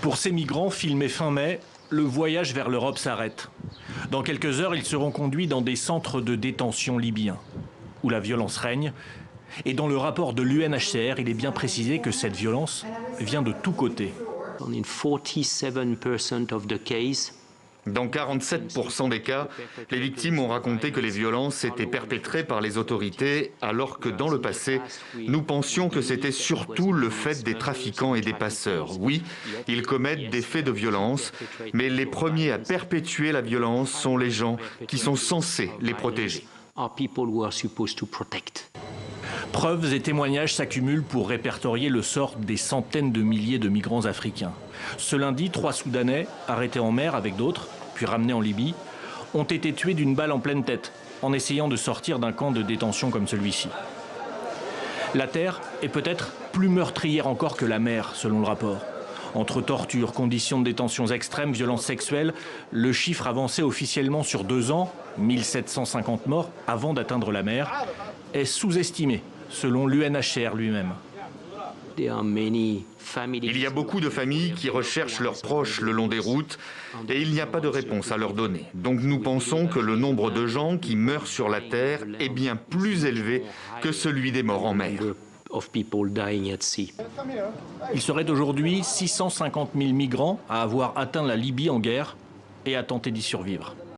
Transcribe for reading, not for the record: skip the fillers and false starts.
Pour ces migrants filmés fin mai, le voyage vers l'Europe s'arrête. Dans quelques heures, ils seront conduits dans des centres de détention libyens, où la violence règne. Et dans le rapport de l'UNHCR, il est bien précisé que cette violence vient de tous côtés. Dans 47% des cas, les victimes ont raconté que les violences étaient perpétrées par les autorités, alors que dans le passé, nous pensions que c'était surtout le fait des trafiquants et des passeurs. Oui, ils commettent des faits de violence, mais les premiers à perpétuer la violence sont les gens qui sont censés les protéger. Preuves et témoignages s'accumulent pour répertorier le sort des centaines de milliers de migrants africains. Ce lundi, 3 Soudanais, arrêtés en mer avec d'autres, puis ramenés en Libye, ont été tués d'une balle en pleine tête, en essayant de sortir d'un camp de détention comme celui-ci. La terre est peut-être plus meurtrière encore que la mer, selon le rapport. Entre torture, conditions de détention extrêmes, violences sexuelles, le chiffre avancé officiellement sur 2 ans, 1750 morts avant d'atteindre la mer, est sous-estimé, selon l'UNHCR lui-même. Il y a beaucoup de familles qui recherchent leurs proches le long des routes et il n'y a pas de réponse à leur donner. Donc nous pensons que le nombre de gens qui meurent sur la terre est bien plus élevé que celui des morts en mer. Il serait aujourd'hui 650 000 migrants à avoir atteint la Libye en guerre et à tenter d'y survivre.